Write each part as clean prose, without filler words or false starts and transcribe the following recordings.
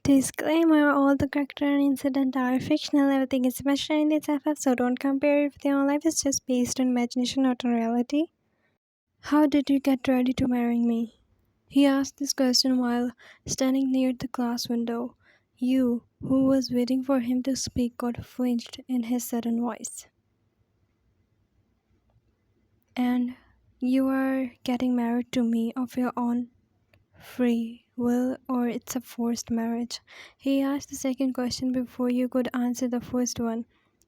Disclaimer: all the character and incident are fictional. Everything is imaginary in this FF, so don't compare it with your own life. It's just based on imagination, not on reality. How did you get ready to marry me? He asked this question while standing near the glass window. You, who was waiting for him to speak, got flinched in his sudden voice. And you are getting married to me of your own free will, or it's a forced marriage? He asked the second question before you could answer the first one.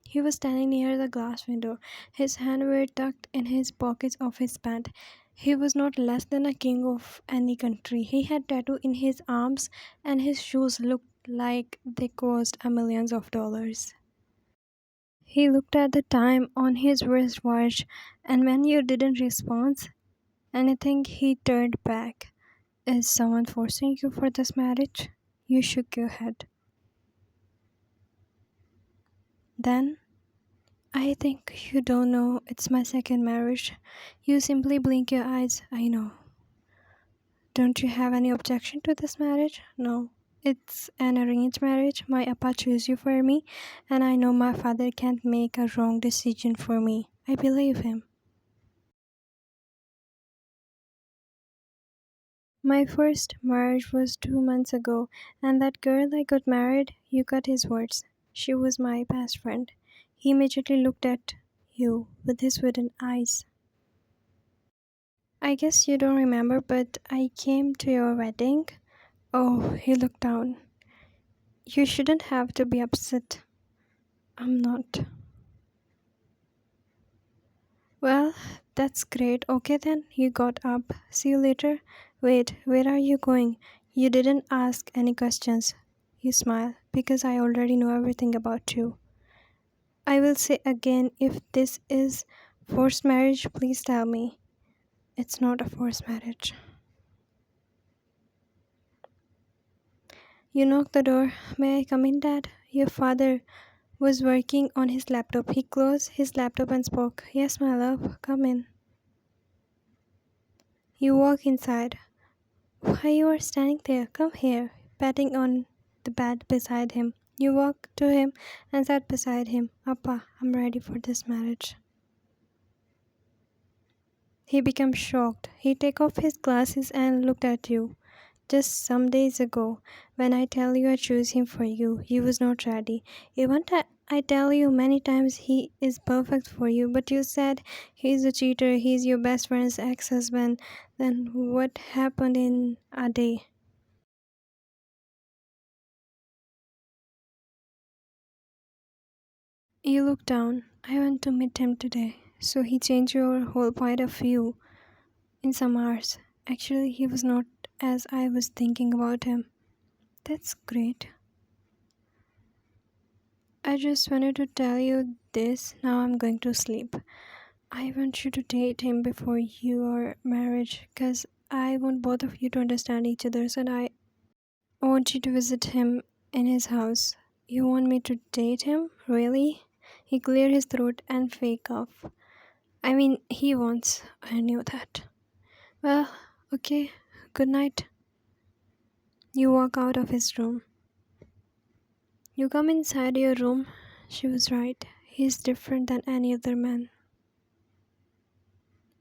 He was standing near the glass window. His hands were tucked in his pockets of his pant. He was not less than a king of any country. He had tattoo in his arms, and his shoes looked like they cost millions of dollars. He looked at the time on his wristwatch, and when you didn't respond anything, he turned back. Is someone forcing you for this marriage? You shook your head. Then, I think you don't know it's my second marriage. You simply blink your eyes. I know. Don't you have any objection to this marriage? No. It's an arranged marriage. My appa chose you for me, and I know my father can't make a wrong decision for me. I believe him. My first marriage was 2 months ago, and that girl I got married, you got his words. She was my best friend. He immediately looked at you with his wooden eyes. I guess you don't remember, but I came to your wedding. Oh, he looked down. You shouldn't have to be upset. I'm not. Well, that's great. Okay then, you got up. See you later. Wait, where are you going? You didn't ask any questions. You smile, because I already know everything about you. I will say again, if this is forced marriage, please tell me. It's not a forced marriage. You knock the door. May I come in, Dad? Your father was working on his laptop. He closed his laptop and spoke. Yes, my love, come in. You walk inside. Why you are standing there? Come here, patting on the bed beside him. You walk to him and sat beside him. Appa, I'm ready for this marriage. He became shocked. He took off his glasses and looked at you. Just some days ago, when I tell you I choose him for you, you was not ready. Even I tell you many times he is perfect for you, but you said he's a cheater, he's your best friend's ex-husband. Then what happened in a day? You look down. I went to meet him today, so he changed your whole point of view in some hours. Actually, he was not as I was thinking about him. That's great. I just wanted to tell you this. Now I'm going to sleep. I want you to date him before your marriage, because I want both of you to understand each other, and I want you to visit him in his house. You want me to date him? Really? He cleared his throat and fake off. I mean, he wants. I knew that. Well, okay. Good night. You walk out of his room. You come inside your room. She was right. He's different than any other man.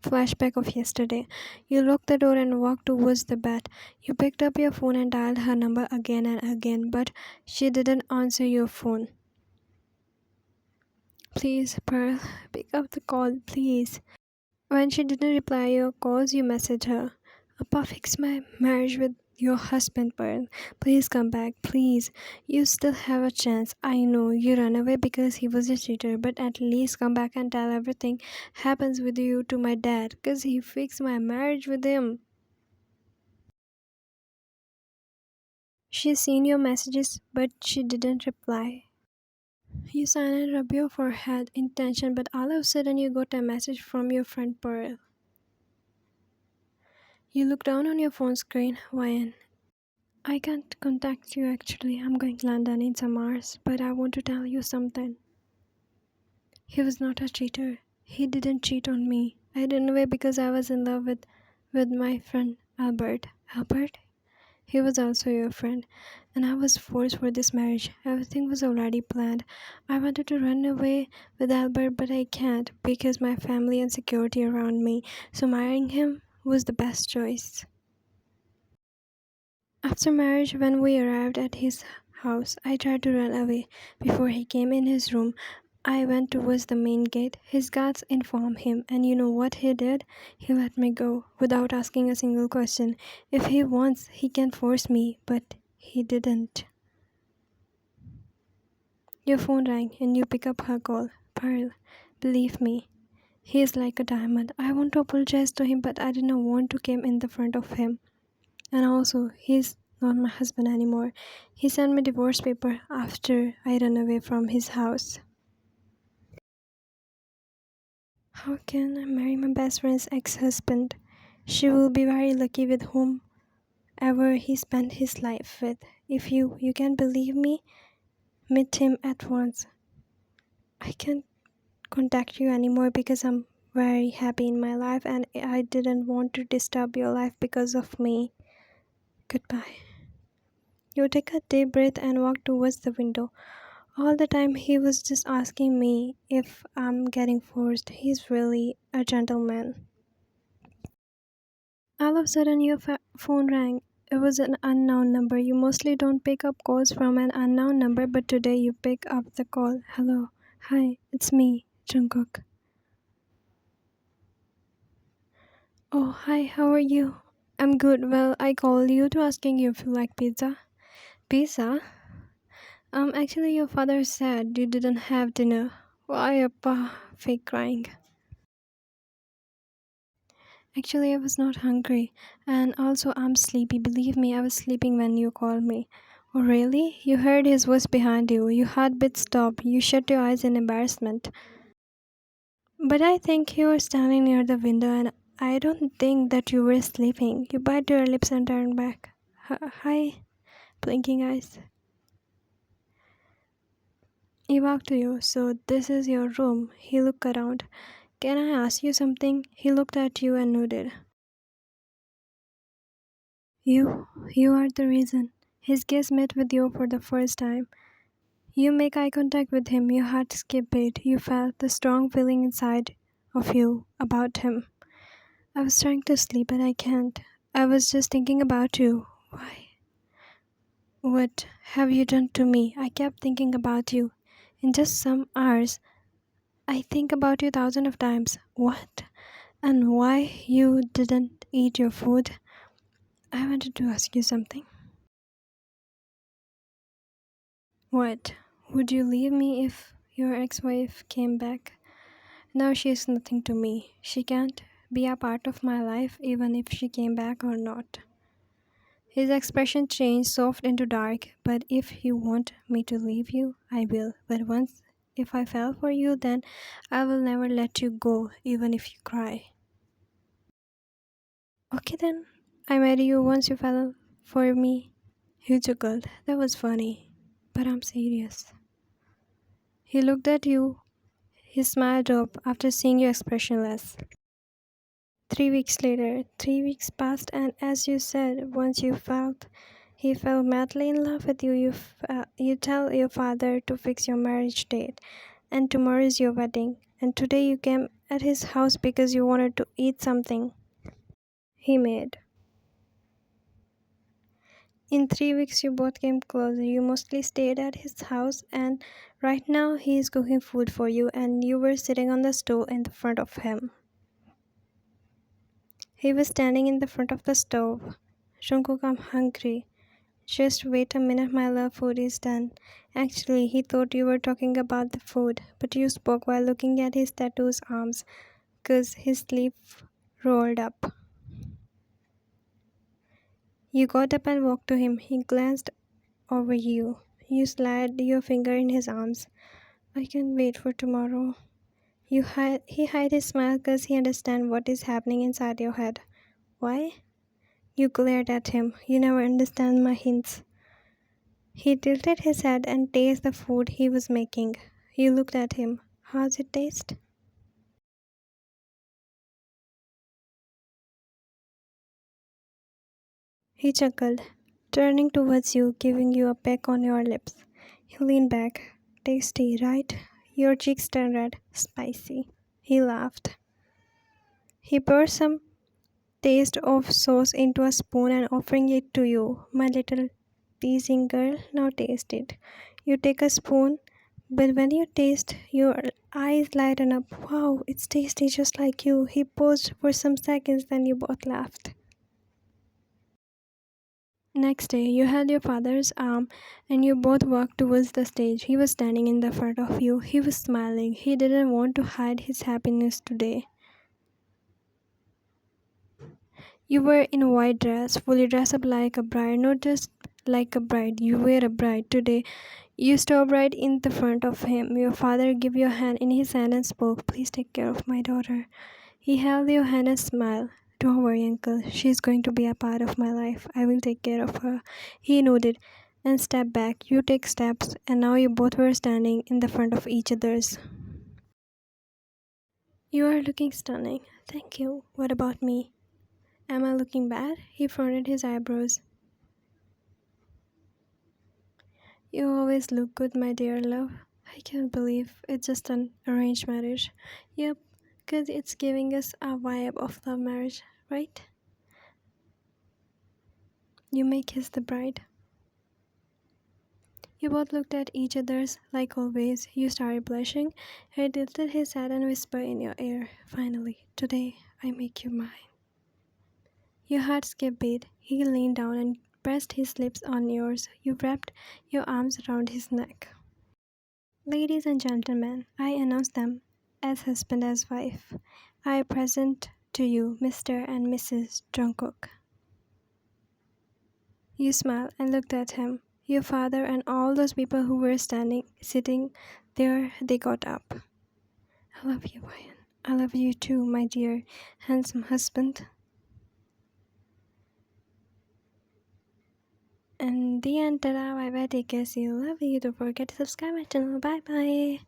Flashback of yesterday. You locked the door and walked towards the bed. You picked up your phone and dialed her number again and again, but she didn't answer your phone. Please, Pearl, pick up the call, please. When she didn't reply your calls, you messaged her. Appa, fix my marriage with your husband, Pearl. Please come back, please. You still have a chance. I know you ran away because he was a cheater, but at least come back and tell everything happens with you to my dad, because he fixed my marriage with him. She's seen your messages, but she didn't reply. You sign and rub your forehead in tension, but all of a sudden you got a message from your friend Pearl. You look down on your phone screen. Ryan, I can't contact you actually. I'm going to London in some hours, but I want to tell you something. He was not a cheater. He didn't cheat on me. I ran away because I was in love with my friend Albert. Albert? He was also your friend, and I was forced for this marriage. Everything was already planned. I wanted to run away with Albert, but I can't because my family and security around me. So marrying him was the best choice. After marriage, when we arrived at his house, I tried to run away. Before he came in his room, I went towards the main gate. His guards informed him, and you know what he did? He let me go without asking a single question. If he wants, he can force me, but he didn't. Your phone rang, and you pick up her call. Pearl, believe me, he is like a diamond. I want to apologize to him, but I did not want to come in the front of him. And also, he's not my husband anymore. He sent me divorce paper after I ran away from his house. How can I marry my best friend's ex-husband? She will be very lucky with whomever he spent his life with. If you can believe me, meet him at once. I can't contact you anymore because I'm very happy in my life and I didn't want to disturb your life because of me. Goodbye. You take a deep breath and walk towards the window. All the time he was just asking me if I'm getting forced. He's really a gentleman. All of a sudden your phone rang. It was an unknown number. You mostly don't pick up calls from an unknown number, but today you pick up the call. Hello. Hi, it's me, Jungkook. Oh, hi, how are you? I'm good. Well, I called you to asking you if you like pizza. Pizza? Actually, your father said you didn't have dinner. Why, Appa? Fake crying. Actually, I was not hungry. And also, I'm sleepy. Believe me, I was sleeping when you called me. Oh, really? You heard his voice behind you. Your heartbeat stopped. You shut your eyes in embarrassment. But I think you were standing near the window, and I don't think that you were sleeping. You bite your lips and turn back. Hi, blinking eyes. He walked to you. So, this is your room. He looked around. Can I ask you something? He looked at you and nodded. You are the reason. His gaze met with you for the first time. You make eye contact with him, your heart skipped a beat. You felt the strong feeling inside of you about him. I was trying to sleep, but I can't. I was just thinking about you. Why? What have you done to me? I kept thinking about you. In just some hours, I think about you thousands of times. What? And why you didn't eat your food? I wanted to ask you something. What? Would you leave me if your ex-wife came back? Now she is nothing to me. She can't be a part of my life even if she came back or not. His expression changed soft into dark. But if you want me to leave you, I will. But once if I fell for you, then I will never let you go, even if you cry. Okay then. I marry you once you fell for me. You chuckled. That was funny. But I'm serious. He looked at you. His smile dropped after seeing you expressionless. 3 weeks later, 3 weeks passed, and as you said, once he fell madly in love with you. You tell your father to fix your marriage date, and tomorrow is your wedding. And today you came at his house because you wanted to eat something he made. In 3 weeks, you both came closer. You mostly stayed at his house, and right now he is cooking food for you, and you were sitting on the stove in the front of him. He was standing in the front of the stove. Jungkook, I'm hungry. Just wait a minute, my love, food is done. Actually, he thought you were talking about the food, but you spoke while looking at his tattoo's arms, 'cause his sleeve rolled up. You got up and walked to him. He glanced over you. You slid your finger in his arms. I can't wait for tomorrow. He hid his smile because he understands what is happening inside your head. Why? You glared at him. You never understand my hints. He tilted his head and tasted the food he was making. You looked at him. How's it taste? He chuckled. turning towards you, giving you a peck on your lips. He leaned back. Tasty, right? Your cheeks turned red. Spicy. He laughed. He poured some taste of sauce into a spoon and offering it to you. My little teasing girl, now taste it. You take a spoon, but when you taste, your eyes lighten up. Wow, it's tasty just like you. He paused for some seconds, then you both laughed. Next day, you held your father's arm and you both walked towards the stage. He was standing in the front of you. He was smiling. He didn't want to hide his happiness today. You were in a white dress, fully dressed up like a bride, not just like a bride. You were a bride today. You stopped right in the front of him. Your father gave your hand in his hand and spoke, "Please take care of my daughter." He held your hand and smiled. "Don't worry, uncle. She's going to be a part of my life. I will take care of her." He nodded and stepped back. You take steps, and now you both were standing in the front of each other's. "You are looking stunning." "Thank you. What about me? Am I looking bad?" He fronted his eyebrows. "You always look good, my dear love." "I can't believe it's just an arranged marriage." "Yep, 'cause it's giving us a vibe of love marriage, right?" You may kiss the bride. You both looked at each other's like always. You started blushing. He tilted his head and whispered in your ear, "Finally, today I make you mine." Your heart skipped beat. He leaned down and pressed his lips on yours. You wrapped your arms around his neck. "Ladies and gentlemen, I announce them as husband as wife. I present to you Mr. and Mrs. Jungkook." You smiled and looked at him. Your father and all those people who were sitting there, they got up. "I love you, Ryan. I love you too, my dear, handsome husband." And the end, tada, bye bye, take care, see you, love you. Don't forget to subscribe my channel, bye bye.